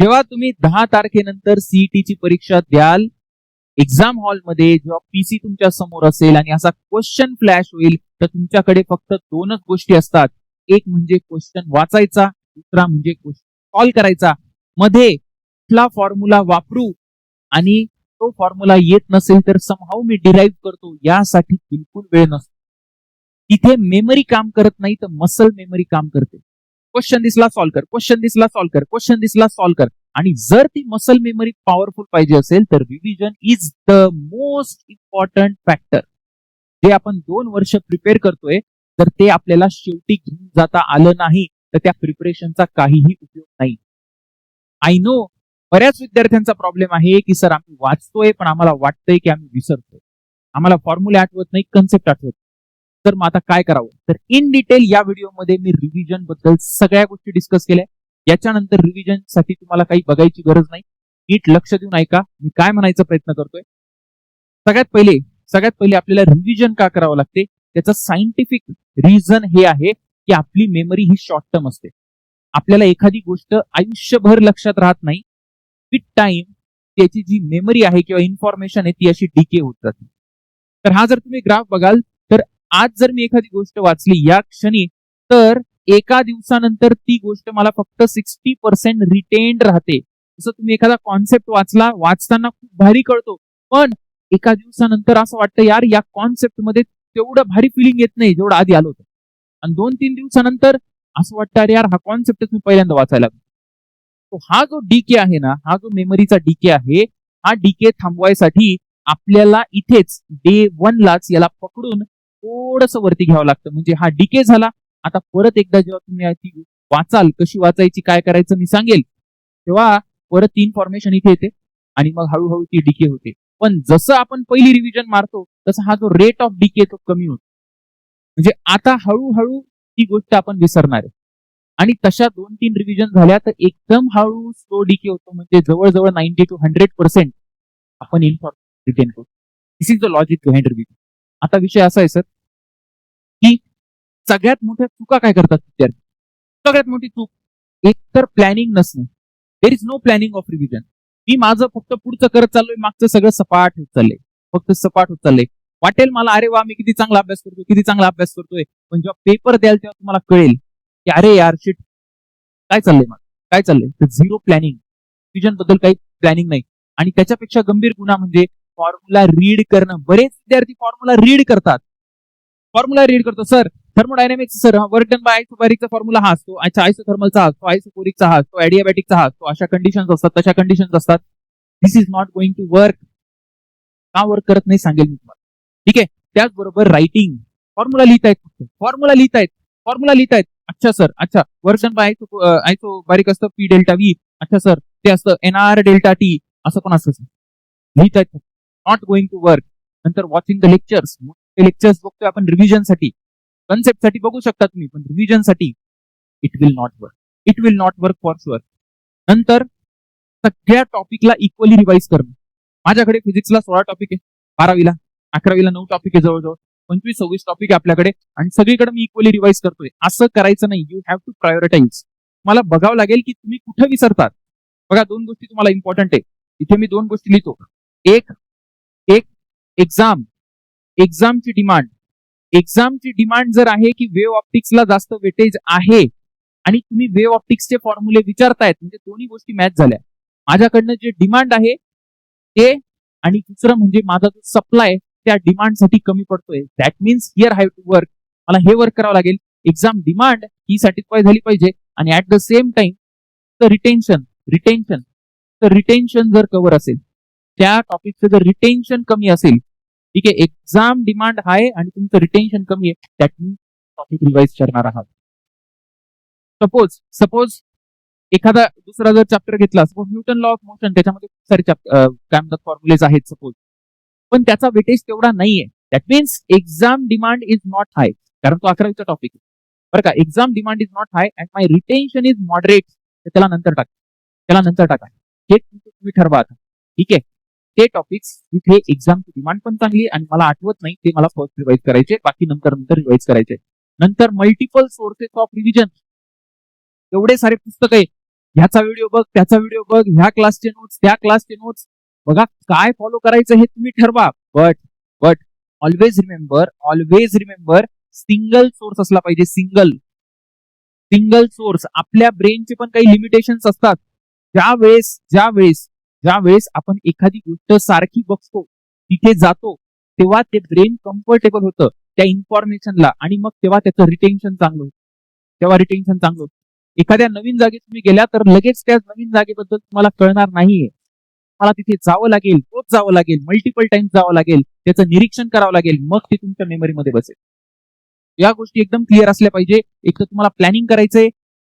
जेव्हा तुम्ही 10 तारखेनंतर सीईटीची परीक्षा द्याल, एक्झाम हॉलमध्ये जेव्हा पीसी तुमच्या समोर असेल आणि असा क्वेश्चन फ्लॅश होईल, तर तुमच्याकडे फक्त दोनच गोष्टी असतात. एक म्हणजे क्वेश्चन वाचायचा, दुसरा म्हणजे क्वेश्चन सॉल्व्ह करायचा. मध्ये कुठला फॉर्म्युला वापरू आणि तो फॉर्म्युला येत नसेल तर समहाऊ मी डिराईव्ह करतो, यासाठी बिलकुल वेळ नसतो. तिथे मेमरी काम करत नाही, तर मसल मेमरी काम करते. क्वेश्चन दिसला सॉल्व्ह कर, क्वेश्चन दिसला सॉल्व्ह कर, क्वेश्चन दिसला सॉल्व्ह कर. आणि जर ती मसल मेमरी पॉवरफुल पाहिजे असेल तर revision is the most important factor. जे आपण 2 वर्ष प्रिपेअर करतोय, तर ते आपल्याला शेवटी घेऊन जाता आलं नाही तर त्या प्रिपरेशनचा काहीही उपयोग नाही. आय नो बऱ्याच विद्यार्थ्यांचा प्रॉब्लेम आहे की सर आम्ही वाचतोय पण आम्हाला वाटतंय की आम्ही विसरतोय, आम्हाला फॉर्म्युले आठवत नाही, कन्सेप्ट आठवत. तर मग आता काय करावं? तर इन डिटेल या व्हिडिओमध्ये मी रिव्हिजन बद्दल सगळ्या गोष्टी डिस्कस केल्या. याच्यानंतर रिव्हिजन साठी तुम्हाला काही बघायची गरज नाही, नीट लक्ष देऊन ऐका मी काय म्हणायचा प्रयत्न करतोय. सगळ्यात पहिले आपल्याला रिव्हिजन का करावं लागते, त्याचं सायंटिफिक रिझन हे आहे की आपली मेमरी ही शॉर्ट टर्म असते. आपल्याला एखादी गोष्ट आयुष्यभर लक्षात राहत नाही. विथ टाइम त्याची जी मेमरी आहे किंवा इन्फॉर्मेशन आहे ती अशी डिके होत जाते. तर हा जर तुम्ही ग्राफ बघाल तर आज जर मी एखादी गोष्ट वाचली या क्षणी, तर एका दिवसानंतर ती गोष्ट मला फक्त 60% रिटेन्ड राहते. जसं तुम्ही एखादा कॉन्सेप्ट वाचताना खूप भारी कळतो, पण एका दिवसानंतर असं वाटतं यार या कॉन्सेप्ट मध्ये तेवढं भारी फिलिंग येत नाही जेवढं आधी आलं होतं. आणि 2-3 दिवसानंतर असं वाटतं अरे यार हा कॉन्सेप्टच मी पहिल्यांदा वाचायला लागलो. हा जो डीके आहे ना, हा जो मेमरीचा डीके आहे, हा डीके थांबवायसाठी आपल्याला इथेच डे 1 लाच याला पकडून थोडस वरती घ्यावं लागतं. म्हणजे हा डीके झाला. आता परत एकदा जेव्हा तुम्ही ती वाचाल, कशी वाचायची काय करायचं मी सांगेल, तेव्हा परत ती इन्फॉर्मेशन इथे येते आणि मग हळूहळू ती डीके होते. पण जसं आपण पहिली रिव्हिजन मारतो तसं हा जो रेट ऑफ डीके तो कमी होतो. म्हणजे आता हळूहळू ती गोष्ट आपण विसरणार आहे. आणि तशा 2-3 रिव्हिजन झाल्या तर एकदम हळू स्लो डीके होतो. म्हणजे जवळजवळ 90 to 100% आपण इन्फॉर्मेशन रिटेन करतो. This is the logic behind revision. आता विषय असा आहे सर की सगळ्यात मोठ्या चुका काय करतात विद्यार्थी? सगळ्यात मोठी चूक एक तर प्लॅनिंग नसणे. There is no planning of revision. मी माझं फक्त पुढचं करत चाललोय, मागचं सगळं सपाट होत चाललंय, फक्त सपाट होत चाललंय. वाटेल मला अरे वा मी किती चांगला अभ्यास करतोय, किती चांगला अभ्यास करतोय, पण जेव्हा पेपर द्याल तेव्हा तुम्हाला कळेल की अरे यार शिट काय चाललंय, मग काय चाललंय. तर झिरो प्लॅनिंग, रिव्हिजन बद्दल काही प्लॅनिंग नाही. आणि त्याच्यापेक्षा गंभीर गुन्हा म्हणजे फॉर्म्युला रीड करणं. बरेच विद्यार्थी फॉर्म्युला रीड करतात. फॉर्म्युला रीड करतो sir thermodynamics sir work done by आयसोबॅरिकचा फॉर्म्युला हा असतो, अच्छा आयसोथर्मलचा हा असतो, आयसोकोरिकचा हा असतो, ॲडियाबॅटिकचा हा असतो, अशा कंडिशन्स असतात, तशा कंडिशन्स असतात. This is not going to work. का वर्क करत नाही सांगेल मी तुम्हाला. ठीक आहे. त्याचबरोबर रायटिंग, फॉर्म्युला लिहितायत, फॉर्म्युला लिहितायत, फॉर्म्युला लिहितायत. अच्छा सर, अच्छा वर्क डन बाय आयसोबॅरिक असतं पी डेल्टा व्ही, अच्छा सर ते असतं एनआर डेल्टा टी, असं पण असतं. लिहितायत, नॉट गोइंग टू वर्क. नंतर वॉचिंग द लेक्चर्स, लेक्चर्स बघतोय आपण रिव्हिजन साठी, कन्सेप्ट साठी बघू शकता तुम्ही, पण रिव्हिजन साठी it will not work. It will not work for sure. नंतर सगळ्या टॉपिकला इक्वली रिवाइज करणं. माझ्याकडे फिजिक्सला 16 टॉपिक आहे, 12वीला 11वीला 9 टॉपिक आहे, जवळजवळ 25-26 टॉपिक आहे आपल्याकडे, आणि सगळीकडे मी इक्वली रिवाइज करतोय. असं करायचं नाही. You have to prioritise. मला बघावं लागेल की तुम्ही कुठं विसरतात. बघा 2 गोष्टी तुम्हाला इम्पॉर्टंट आहे. इथे मी 2 गोष्टी लिहितो. एक एक्झामची डिमांड. एक्झामची डिमांड जर आहे की वेव्ह ऑप्टिक्सला जास्त वेटेज आहे आणि तुम्ही वेव्ह ऑप्टिक्सचे फॉर्म्युले विचारतायत, म्हणजे दोन्ही गोष्टी मॅच झाल्या. माझ्याकडनं जे डिमांड आहे ते, आणि दुसरं म्हणजे माझा जो सप्लाय त्या डिमांडसाठी कमी पडतोय. That means here have to work. मला हे वर्क करावं लागेल. एक्झाम डिमांड ही सॅटिस्फाय झाली पाहिजे आणि at the same time the retention जर कव्हर असेल, त्या टॉपिकचं जर रिटेन्शन कमी असेल, ठीक आहे, एक्झाम डिमांड हाय आणि तुमचं रिटेन्शन कमी आहे, दॅट मीन्स टॉपिक रिवाइज करणार आहात. सपोज एखादा दुसरा जर चॅप्टर घेतला, suppose Newton law of motion, त्याच्यामध्ये खूप सारे काय म्हणतात फॉर्म्युलेज आहेत सपोज, पण त्याचा वेटेज तेवढा नाहीये. That means exam demand is not high, कारण तो 11वीचा टॉपिक आहे बरं का. Exam demand is not high and my retention is moderate. त्याला नंतर टाका. हे तुम्ही ठरवा आता. ठीक आहे. ते टॉपिक्स जिथे एक्झामची डिमांड पण चांगली आणि मला आठवत नाही ते मला फर्स्ट रिवाइज करायचे, बाकी नंतर रिवाइज करायचे. नंतर मल्टिपल सोर्सेस ऑफ रिव्हिजन. एवढे सारे पुस्तक आहे, ह्याचा व्हिडिओ बघ, त्याचा व्हिडिओ बघ, ह्या क्लासचे नोट्स, त्या क्लासचे नोट्स. बघा काय फॉलो करायचं हे तुम्ही ठरवा. But always remember single source असला पाहिजे. Single source. आपल्या ब्रेनचे पण काही लिमिटेशन्स असतात. ज्यावेळेस आपण एखादी गोष्ट सारखी बघतो, तिथे जातो, तेव्हा ते ब्रेन कम्फर्टेबल होतं त्या इन्फॉर्मेशनला आणि मग तेव्हा त्याचं रिटेन्शन चांगलं होतं. एखाद्या नवीन जागेत तुम्ही गेल्या तर लगेच त्या नवीन जागेबद्दल तुम्हाला कळणार नाहीये. मला तिथे जावं लागेल, मल्टिपल टाइम्स जावं लागेल, त्याचं निरीक्षण करावं लागेल, मग ते तुमच्या मेमरीमध्ये बसेल. या गोष्टी एकदम क्लिअर असल्या पाहिजे. एक तर तुम्हाला प्लॅनिंग करायचंय,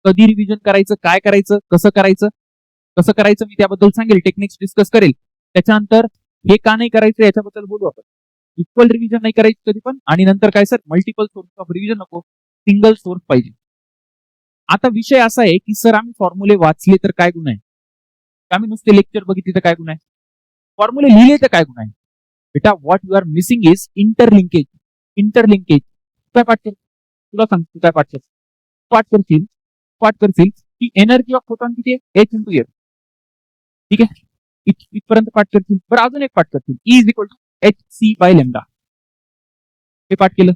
कधी रिव्हिजन करायचं, काय करायचं, कसं करायचं मी त्याबद्दल सांगेल, टेक्निक्स डिस्कस करेल. त्याच्यानंतर हे का नाही करायचं याच्याबद्दल बोलू आपण. इक्वल रिव्हिजन नाही करायची कधी पण. आणि नंतर काय sir, multiple source of revision नको, सिंगल सोर्स पाहिजे. आता विषय असा आहे की सर आम्ही फॉर्म्युले वाचले तर काय गुण आहे, आम्ही नुसते लेक्चर बघितले तर काय गुण आहे, फॉर्म्युले लिहिले तर काय गुण आहे. बेटा what you are missing is interlinkage. काय पाठ कर, तुला सांगतो काय पाठ करशील की एनर्जी ऑफ फोटॉन किती आहे, एच इंटू एफ. ठीक आहे, इथपर्यंत पाठ करशील. बरं अजून एक पाठ करशील, E is equal to H C by lambda. हे पाठ केलं.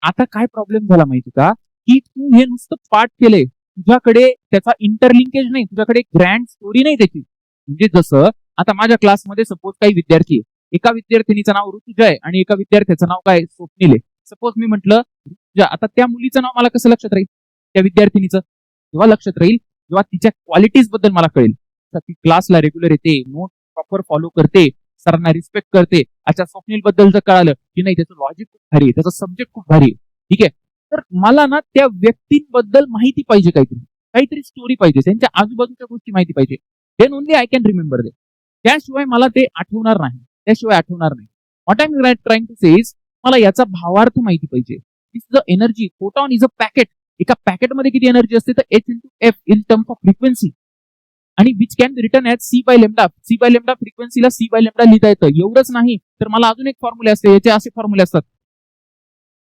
आता काय प्रॉब्लेम झाला माहिती का, की तू हे नुसतं पाठ केलंय, तुझ्याकडे त्याचा इंटरलिंकेज नाही, तुझ्याकडे ग्रँड स्टोरी नाही त्याची. म्हणजे जसं आता माझ्या क्लासमध्ये सपोज काही विद्यार्थी आहे, एका विद्यार्थिनीचं नाव ऋतुजा आहे आणि एका विद्यार्थ्याचं नाव काय स्वप्नील आहे. सपोज मी म्हटलं ऋतुजा, आता त्या मुलीचं नाव मला कसं लक्षात राहील, त्या विद्यार्थिनीचं तेव्हा लक्षात राहील जेव्हा तिच्या क्वालिटीज बद्दल मला कळेल. ती क्लासला रेग्युलर येते, नोट प्रॉपर फॉलो करते, सरांना रिस्पेक्ट करते. अच्छा, स्वप्नील बद्दल जर कळालं की नाही त्याचं लॉजिक खूप भारी आहे, त्याचा सब्जेक्ट खूप भारी आहे, ठीक आहे, तर मला ना त्या व्यक्तींबद्दल माहिती पाहिजे, काहीतरी स्टोरी पाहिजे, त्यांच्या आजूबाजूच्या गोष्टी माहिती पाहिजे. Then only I can remember they. त्याशिवाय मला ते आठवणार नाही. What I am trying to say is, मला याचा भावार्थ माहिती पाहिजे. This is the energy. Photon is a packet. एका पॅकेटमध्ये किती एनर्जी असते, तर H into F in terms of frequency, आणि which can be written as C by lambda. फ्रिक्वेन्सीला सी बाय लेमडा लिहिता येतं. एवढंच नाही तर मला अजून एक फॉर्म्युले असते, याचे असे फॉर्म्युले असतात,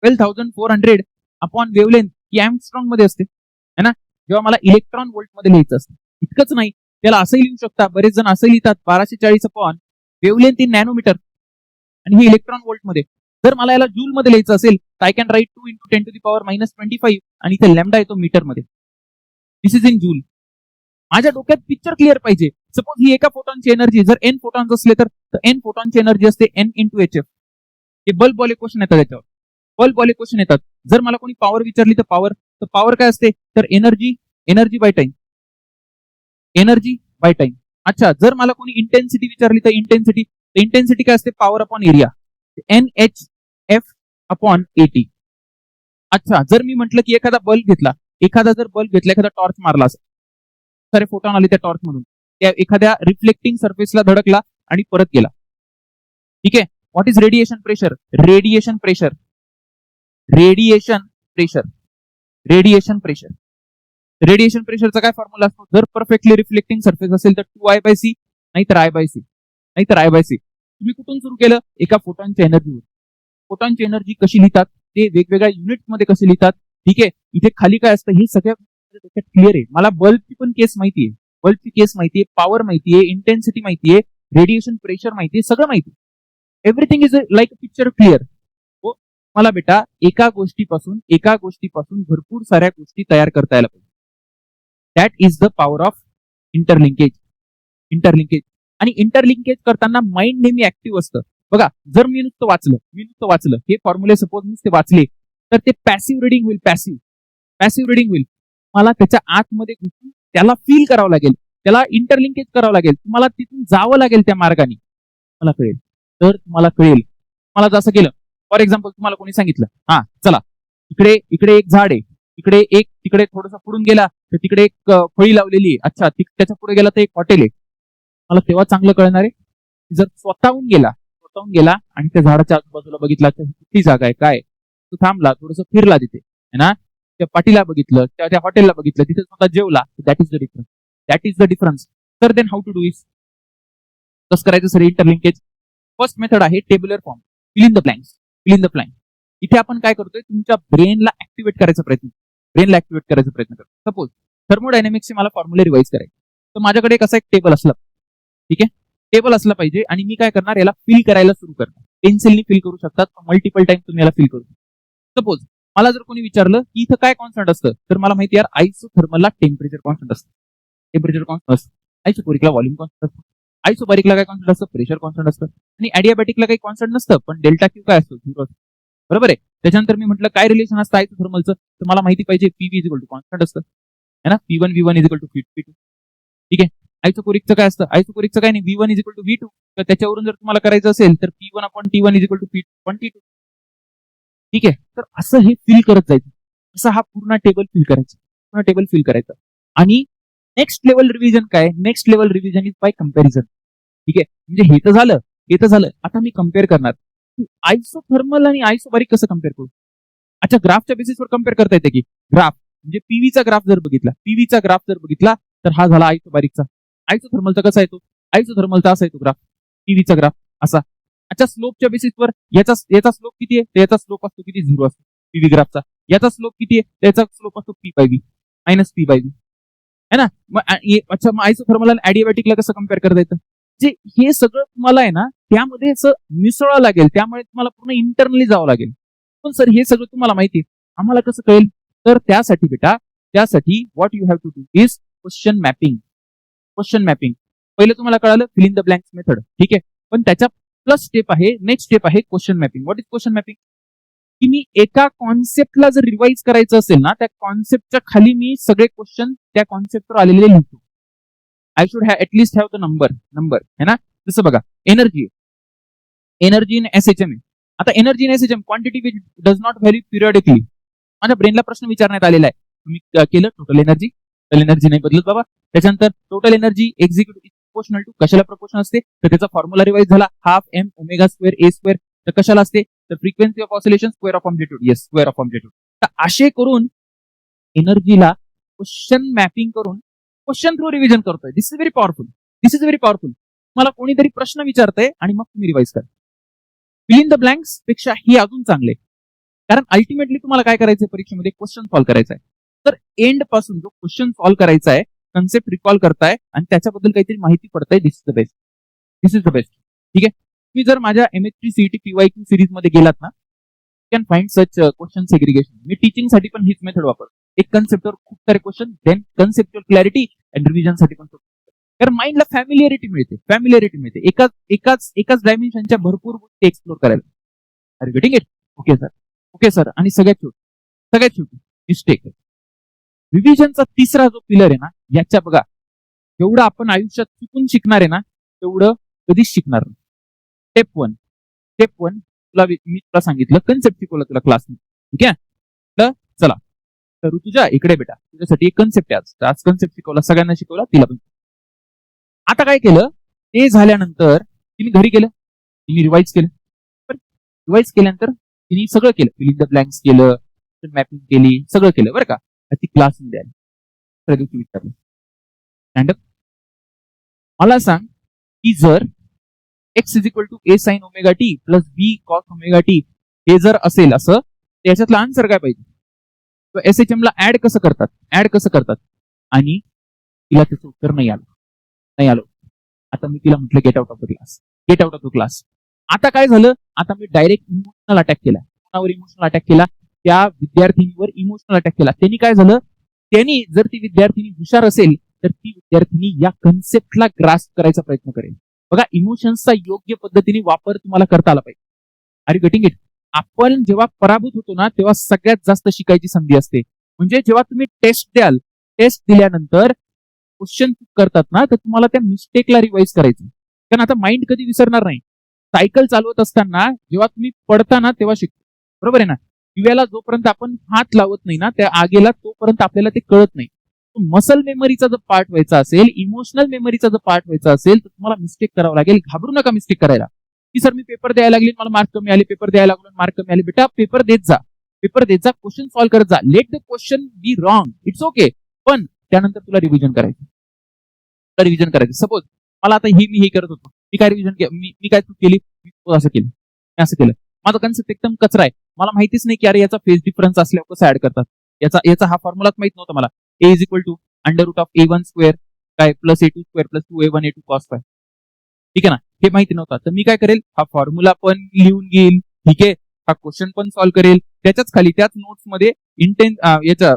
12,400 अपॉन वेवलेंथ ही एंगस्ट्रॉम मध्ये असते, है ना. जेव्हा मला इलेक्ट्रॉन व्होल्ट मध्ये लिहायचं असतं, इतकंच नाही, त्याला असंही लिहू शकता, बरेच जण असं लिहितात 1240 अपॉन वेवलेंथ इन नॅनोमीटर, आणि हे इलेक्ट्रॉन व्होल्ट मध्ये. जर मला याला जूल मध्ये लिहायचं असेल तर I can write 2 into 10 to the power -25, आणि इथे लॅमडा येतो मीटर मध्ये. This is in joule. माझ्या डोक्यात पिक्चर क्लिअर पाहिजे. सपोज ही एका फोटॉनची एनर्जी, जर एन फोटॉन्स असले तर एन फोटॉनची एनर्जी असते एन इंटू एच एफ. हे बल्ब वाले क्वेश्चन येतात त्याच्यावर. जर मला कोणी पॉवर विचारली तर पॉवर काय असते, तर एनर्जी बाय टाइम. अच्छा, जर मला कोणी इंटेन्सिटी विचारली तर इंटेन्सिटी काय असते, power upon area, N H F upon A. T, जर मी म्हटलं की एखादा टॉर्च मारला असेल, सारे फोटॉन आले त्या टॉर्च मधून, त्या एखाद्या रिफ्लेक्टिंग सरफेसला धडकला आणि परत गेला. ठीक आहे. What is radiation pressure. Radiation प्रेशरचा काय फॉर्म्युला असतो, जर परफेक्टली रिफ्लेक्टिंग सरफेस असेल तर 2I बाय सी, नाहीतर I बाय सी. तुम्ही कुठून सुरू केलं, एका फोटॉनच्या एनर्जीवर. फोटॉनची एनर्जी कशी लिहितात, ते वेगवेगळ्या युनिट मध्ये कसे लिहितात. ठीक आहे. इथे खाली काय असतं हे सगळ्या क्लिअर आहे. मला बल्बची पण केस माहितीये, पॉवर माहितीये, इंटेन्सिटी माहितीये, रेडिएशन प्रेशर माहितीये, सगळं माहिती. Everything is like a picture clear. मला बेटा एका गोष्टीपासून भरपूर साऱ्या गोष्टी तयार करता यायला पाहिजे. That is the power of interlinkage. आणि इंटरलिंकेज करताना माइंड नेहमी ऍक्टिव्ह असतं. बघा, जर मी नुसतं वाचलं हे फॉर्म्युले सपोज नुसते वाचले तर ते पॅसिव्ह रिडिंग होईल. मला त्याच्या आतमध्ये घुसून त्याला फील करावं लागेल, त्याला इंटरलिंकेज करावं लागेल, तुम्हाला तिथून जावं लागेल त्या मार्गाने, मला कळेल. तर तुम्हाला कळेल. मला जसं केलं, फॉर एक्झाम्पल तुम्हाला कोणी सांगितलं, हा चला इकडे एक झाड आहे, तिकडे थोडंसं पुढून गेला तर तिकडे एक फळी लावलेली आहे. अच्छा, त्याच्या पुढे गेला तर एक हॉटेल आहे. मला तेव्हा चांगलं कळणार आहे जर स्वतःहून गेला आणि त्या झाडाच्या आजूबाजूला बघितला तर किती जागा आहे, काय, तो थांबला, थोडंसं फिरला तिथे, है ना, त्या पाटीला बघितलं, त्या हॉटेलला बघितलं, तिथे स्वतः जेवला. That is the difference. तर then how to do is, कसं करायचं सर इंटरलिंकेज. फर्स्ट मेथड आहे tabular form, fill in the blanks. इथे आपण काय करतोय, तुमच्या ब्रेनला ऍक्टिव्हेट करायचा प्रयत्न करतो. सपोज थर्मोडायनेमिक्सचे मला फॉर्म्युले रिवाइज करायचे, तर माझ्याकडे एक असा एक टेबल असला, ठीक आहे, टेबल असला पाहिजे आणि मी काय करणार, याला फिल करायला सुरू करणार. पेन्सिलनी फिल करू शकतात, मल्टिपल टाइम तुम्ही याला फिल करू शकता. सपोज मला जर कोणी विचारलं की इथं काय कॉन्स्टंट असतं, तर मला माहिती यार आयसोथर्मलला टेम्परेचर कॉन्स्टंट असतं, टेम्परेचर कॉन्स्टंट असतं, आयसोपोरिकला व्हॉल्यूम कॉन्स्टंट असतं, आयसोबारिकला काय कॉन्स्टंट असतं, प्रेशर कॉन्स्टंट असतं, आणि ॲडियाबॅटिकला काही कॉन्स्टंट नसतं, पण डेल्टा क्यू काय असतो, 0 असतो. बरोबर आहे. त्याच्यानंतर मी म्हटलं काय रिलेशन असतं आयसोथर्मलचं, तर मला माहिती पाहिजे PV is equal to constant असतं, है ना, P1 V1 is equal to P2. ठीक आहे. आयसोपोरिकचं काय असतं, आयसोपोरिकचं काय नाही, V1 is equal to V2. तर त्याच्यावरून जर तुम्हाला करायचं असेल तर P1 upon T1 is equal to P1 T2. ठीक आहे. तर असं हे फिल करत जायचं, असं हा पूर्ण टेबल फिल करायचं, पूर्ण टेबल फिल करायचं. आणि नेक्स्ट लेवल रिव्हिजन काय, next level revision is by comparison. ठीक आहे, म्हणजे हे तर झालं, आता मी कम्पेअर करणार आयसोथर्मल आणि आयसोबारिक कसं कम्पेअर करू. अच्छा, ग्राफच्या बेसिसवर कम्पेअर करता येते की ग्राफ, म्हणजे पीव्हीचा ग्राफ जर बघितला तर हा झाला आयसोबारिकचा. आयसोथर्मलचा कसा येतो, आयसोथर्मलचा असा येतो ग्राफ, पीव्हीचा ग्राफ असा. अच्छा, स्लोपच्या बेसिसवर याचा स्लोप किती आहे, तर याचा स्लोप असतो किती, 0 असतो पीव्ही ग्राफचा. याचा स्लोप किती आहे, त्याचा स्लोप असतो P by V minus P by V, है ना. अच्छा, मग आयसोथर्मल आणि ॲडियाबॅटिकला कसं कम्पेअर करता येतं, जे हे सगळं तुम्हाला आहे ना त्यामध्ये असं मिसळावं लागेल, त्यामुळे तुम्हाला पूर्ण इंटरनली जावं लागेल. पण सर हे सगळं तुम्हाला माहिती आहे, आम्हाला कसं कळेल, तर त्यासाठी बेटा, त्यासाठी what you have to do is question mapping. Question mapping पहिलं तुम्हाला कळालं, fill in the blanks method, ठीक आहे, पण त्याच्या प्लस स्टेप आहे, नेक्स्ट स्टेप आहे question mapping. What is question mapping, की मी एका कॉन्सेप्टला जर रिवाइज करायचं असेल ना, त्या कॉन्सेप्टच्या खाली मी सगळे क्वेश्चन त्या कॉन्सेप्टवर आलेले लिहितो. I should have at least have the number है ना. जसं बघा, एनर्जी इन एसएचएम. आता energy in SHM quantity which does not vary periodically. माझ्या ब्रेनला प्रश्न विचारण्यात आलेला आहे, तुम्ही केलं टोटल एनर्जी नाही बदलत बाबा. त्याच्यानंतर total energy executive proportional to कशाला प्रोपोर्शन असते, तर त्याचा फॉर्म्युला रिवाइज झाला, half M omega square A square. तर कशाला असते, तर frequency of oscillation square of amplitude, yes, square of amplitude. तर असे करून एनर्जीला क्वेश्चन मॅपिंग करून क्वेश्चन थ्रू रिव्हिजन करतोय. This is very powerful. मला कोणीतरी प्रश्न विचारतंय आणि मग तुम्ही रिवाइज करा. फिल इन द ब्लँक्स पेक्षा हे अजून चांगले, कारण अल्टिमेटली तुम्हाला काय करायचंय परीक्षेमध्ये, क्वेश्चन सॉल्व्ह करायचा आहे. तर एंड पासून जो क्वेश्चन सॉल्व्ह करायचा आहे, कन्सेप्ट रिकॉल करताय आणि त्याच्याबद्दल काहीतरी माहिती पडताय, दिस इज द बेस्ट. ठीक आहे. तुम्ही जर माझ्या MHT CET PYQ सिरीज मध्ये गेलात ना, can find such question segregation. मी टीचिंग साठी पण हीच मेथड वापरतो. एक कन्सेप्टवर खूप सारे question, then conceptual clarity and revision साठी पण. कारण माइंडला फॅमिलिअरिटी मिळते, एकाच डायमेन्शनच्या भरपूर गोष्टी एक्सप्लोर करायला. Are getting it? Okay sir. आणि सगळ्यात छोटी मिस्टेक, रिव्हिजनचा तिसरा जो पिलर आहे ना, याच्या बघा, जेवढं आपण आयुष्यात चुकून शिकणार आहे ना, तेवढं कधीच शिकणार नाही. स्टेप वन मी तुला सांगितलं, कन्सेप्ट शिकवलं तुला क्लासमध्ये, ठीक आहे. तर चला, तर तुझ्या इकडे बेटा, तुझ्यासाठी एक कन्सेप्ट आहे, आज कन्सेप्ट शिकवला, सगळ्यांना शिकवला, तिला पण. आता काय केलं, ते झाल्यानंतर तिने घरी केलं, तिने रिवाइज केलं. रिवाइज केल्यानंतर तिने सगळं केलं, फिल इन द ब्लँक्स केलं, मॅपिंग केली, सगळं केलं बरं का. ती क्लासमध्ये आली, विचारलं, स्टँडअप, मला सांग की जर X is equal to A sine omega T plus B cos omega T हे जर असेल असं, त्याच्यातला आन्सर काय पाहिजे. SHM ला ऍड कसं करतात, आणि तिला त्याचं उत्तर नाही आलं. आता मी तिला म्हटलं get out of the class. आता काय झालं, आता मी डायरेक्ट इमोशनल अटॅक केला. कोणावर इमोशनल अटॅक केला, त्या विद्यार्थिनीवर इमोशनल अटॅक केला. त्यांनी काय झालं, त्यांनी जर ती विद्यार्थिनी हुशार असेल तर ती विद्यार्थिनी या कन्सेप्टला ग्रास्प करायचा प्रयत्न करेल. बघा, इमोशन्सचा योग्य पद्धतीने वापर तुम्हाला करता आला पाहिजे. Are you getting it? आपण जेव्हा पराभूत होतो ना, तेव्हा सगळ्यात जास्त शिकायची संधी असते. म्हणजे जेव्हा तुम्ही टेस्ट द्याल, टेस्ट दिल्यानंतर क्वेश्चन करतात ना, तर तुम्हाला त्या मिस्टेकला रिवाइज करायचं, कारण आता माइंड कधी विसरणार नाही. सायकल चालवत असताना जेव्हा तुम्ही पडता ना, तेव्हा शिकतो, बरोबर आहे ना. दिव्याला जोपर्यंत आपण हात लावत नाही ना, त्या आगेला, तोपर्यंत आपल्याला ते कळत नाही. मसल मेमरीचा जर पार्ट व्हायचा असेल, इमोशनल मेमरीचा जर पार्ट व्हायचा असेल, तर तुम्हाला मिस्टेक करावं लागेल. घाबरू नका मिस्टेक करायला, की सर मी पेपर द्यायला लागले, मला मार्क कमी आले, पेपर द्यायला लागलो, मार्क कमी आले. बेटा, पेपर देत जा, क्वेश्चन सॉल्व्ह करत जा. Let the question be wrong, it's okay, पण त्यानंतर तुला रिव्हिजन करायचं. सपोज मला आता मी हे करत होतो, मी काय रिव्हिजन, मी काय चूक केली, मी असं केलं, माझा कन्सेप्ट एकदम कचरा आहे. मला माहितीच नाही की अरे याचा फेज डिफरन्स असल्यावर कसं ऍड करतात, याचा हा फॉर्म्युलाच माहित नव्हता मला. A is equal to under root of A1 square काय plus A2 square plus 2A1 A2 cos phi. ठीक आहे ना, हे माहिती नव्हतं. तर मी काय करेल, हा फॉर्म्युला पण लिहून घेईल. ठीक आहे, हा क्वेश्चन पण सॉल्व्ह करेल. त्याच्याच खाली त्याच नोट्स मध्ये याच्या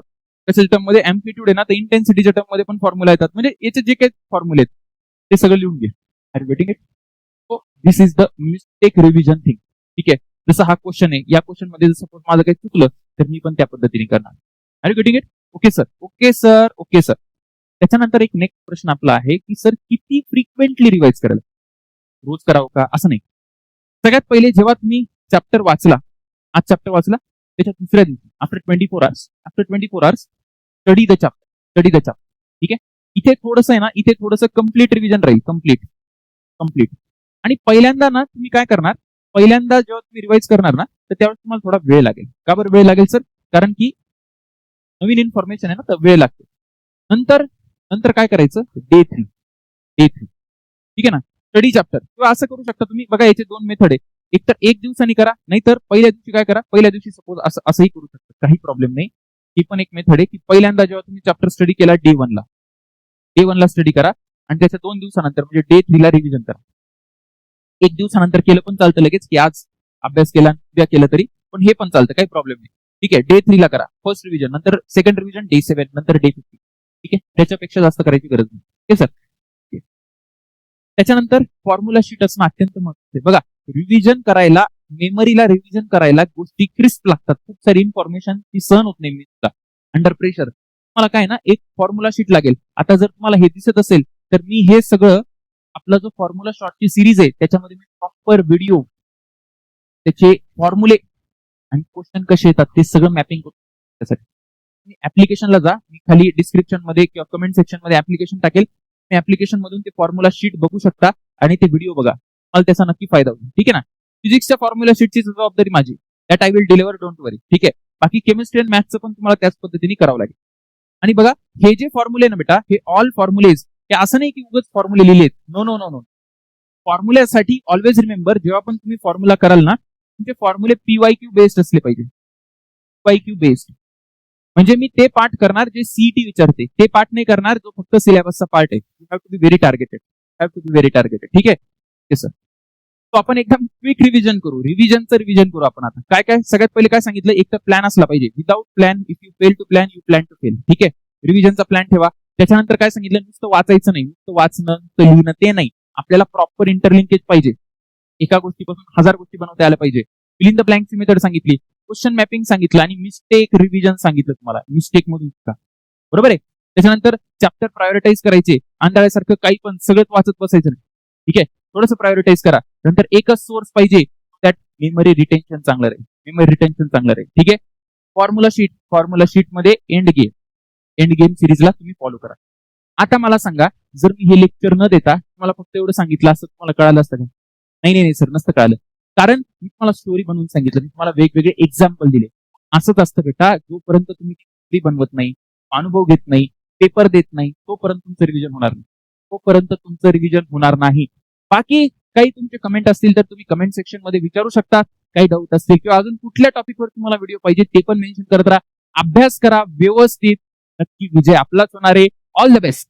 कशाच्या टर्म मध्ये एम्प्लिट्यूड आहे ना, तर इंटेन्सिटीच्या टर्म मध्ये पण फॉर्म्युला येतात. म्हणजे याचे जे काही फॉर्म्युले आहेत ते सगळं लिहून घे. Are you getting it? So this is the mistake revision thing. ठीक आहे, जसं हा क्वेश्चन आहे, या क्वेश्चन मध्ये जर सपोज माझं काही चुकलं तर मी पण त्या पद्धतीने करणार. Are you getting it? Okay sir, okay sir, okay sir. त्याच्यानंतर एक नेक्स्ट प्रश्न आपला आहे की सर किती फ्रिक्वेंटली रिवाइज करायला, रोज करावं का, असं नाही. सगळ्यात पहिले जेव्हा तुम्ही चॅप्टर वाचला, आज चॅप्टर वाचला, त्याच्या दुसऱ्या दिवशी after 24 hours study the chapter. ठीक आहे, इथे थोडंसं आहे ना, इथे थोडंसं कम्प्लीट रिव्हिजन राहील. कम्प्लीट. आणि पहिल्यांदा ना तुम्ही काय करणार, पहिल्यांदा जेव्हा तुम्ही रिवाइज करणार ना, तर त्यावेळेस तुम्हाला थोडा वेळ लागेल. का बरं वेळ लागेल सर? कारण की नवीन इन्फॉर्मेशन आहे ना, तर वेळ लागतो. नंतर काय करायचं, डे 3. ठीक आहे ना, स्टडी चॅप्टर. किंवा असं करू शकता तुम्ही, बघा याचे 2 मेथड आहे. एक तर 1 दिवसांनी करा, नाहीतर पहिल्या दिवशी काय करा, पहिल्या दिवशी सपोज असंही करू शकता, काही प्रॉब्लेम नाही. ही पण एक मेथड आहे की पहिल्यांदा जेव्हा तुम्ही चॅप्टर स्टडी केला डे 1 ला स्टडी करा आणि त्याच्या 2 दिवसानंतर म्हणजे डे 3 ला रिव्हिजन करा. 1 दिवसानंतर केलं पण चालतं लगेच, की आज अभ्यास केला उद्या केलं तरी पण हे पण चालतं, काही प्रॉब्लेम नाही. ठीक आहे, डे 3 ला करा फर्स्ट रिव्हिजन, नंतर सेकंड रिव्हिजन डे 7, नंतर डे 50. ठीक आहे, त्याच्यापेक्षा जास्त करायची गरज नाही. Okay sir. त्याच्यानंतर फॉर्म्युला शीट असणं अत्यंत महत्त्वाचं आहे. बघा, रिव्हिजन करायला, मेमरीला रिव्हिजन करायला गोष्टी क्रिस्प लागतात. खूप सारी इन्फॉर्मेशन ती सहन होत नाही अंडर प्रेशर. तुम्हाला काय ना, एक फॉर्म्युला शीट लागेल. आता जर तुम्हाला हे दिसत असेल तर मी हे सगळं आपला जो फॉर्म्युला शॉर्टची सिरीज आहे त्याच्यामध्ये मी प्रॉपर व्हिडिओ, त्याचे फॉर्म्युले आणि क्वेश्चन कसे येतात ते सगळं मॅपिंग करतो. त्यासाठी तुम्ही ऍप्लिकेशनला जा, मी खाली डिस्क्रिप्शन मध्ये किंवा कमेंट सेक्शन मध्ये ऍप्लिकेशन टाकेल. तुम्ही ऍप्लिकेशन मधून ते फॉर्म्युला शीट बघू शकता आणि ते व्हिडिओ बघा, मला त्याचा नक्की फायदा होईल. ठीक आहे ना, फिजिक्सच्या फॉर्म्युला शीटची जबाबदारी माझी, that I will deliver, don't worry. ठीक आहे, बाकी केमिस्ट्री आणि मॅथ्सचं पण तुम्हाला त्याच पद्धतीने करावं लागेल. आणि बघा, हे जे फॉर्म्युले ना बेटा, हे ऑल फॉर्म्युलेज, हे असं नाही की उगाच फॉर्म्युले लिहिलेत. नो. फॉर्म्युल्यासाठी ऑलवेज रिमेंबर, जेव्हा पण तुम्ही फॉर्म्युला कराल ना, तुमचे फॉर्म्युले PYQ बेस्ड असले पाहिजे. PYQ बेस्ड म्हणजे मी ते पार्ट करणार जे सीईटी विचारते, ते पार्ट नाही करणार जो फक्त सिलेबसचा पार्ट आहे. You have to be very targeted. ठीक आहे सर. तो आपण एकदम क्विक रिव्हिजन करू आपण. आता काय सगळ्यात पहिले काय सांगितलं, एक तर प्लॅन असला पाहिजे. Without plan, if you fail to plan, you plan to fail. ठीक आहे, रिव्हिजनचा प्लॅन ठेवा. त्याच्यानंतर काय सांगितलं, नुसतं वाचायचं नाही, नुसतं वाचणं, नुसतं लिहिणं ते नाही, आपल्याला प्रॉपर इंटरलिंकेज पाहिजे. एका गोष्टीपासून 1000 गोष्टी बनवता आल्या पाहिजे. फिल इन द ब्लँकची मेथड सांगितली, क्वेश्चन मॅपिंग सांगितलं आणि मिस्टेक रिव्हिजन सांगितलं तुम्हाला. मिस्टेक मधून का, बरोबर आहे. त्याच्यानंतर चॅप्टर प्रायोरिटाईज करायचे, आंधळ्यासारखं काही पण सगळं वाचत बसायचं नाही. ठीक आहे, थोडंसं प्रायोरिटाईज करा. नंतर एकच सोर्स पाहिजे, त्यात मेमरी रिटेन्शन चांगलं राहील. ठीक आहे, फॉर्म्युला शीट मध्ये एंड गेम सिरीजला तुम्ही फॉलो करा. आता मला सांगा, जर मी हे लेक्चर न देता तुम्हाला फक्त एवढं सांगितलं असतं, तुम्हाला कळालं असतं का? नाही सर, नसतं कळालं. कारण मी तुम्हाला स्टोरी बनवून सांगितलं, मी तुम्हाला वेगवेगळे एक्झाम्पल दिले. असंच असतं बेटा, जोपर्यंत तुम्ही स्टोरी बनवत नाही, अनुभव घेत नाही, पेपर देत नाही, तोपर्यंत तुमचं रिव्हिजन होणार नाही. बाकी काही तुमचे कमेंट असतील तर तुम्ही कमेंट सेक्शन मध्ये विचारू शकता. काही डाऊट असतील किंवा अजून कुठल्या टॉपिकवर तुम्हाला व्हिडिओ पाहिजे ते पण मेन्शन करत राहा. अभ्यास करा व्यवस्थित, नक्की विजय आपलाच होणार आहे. All the best.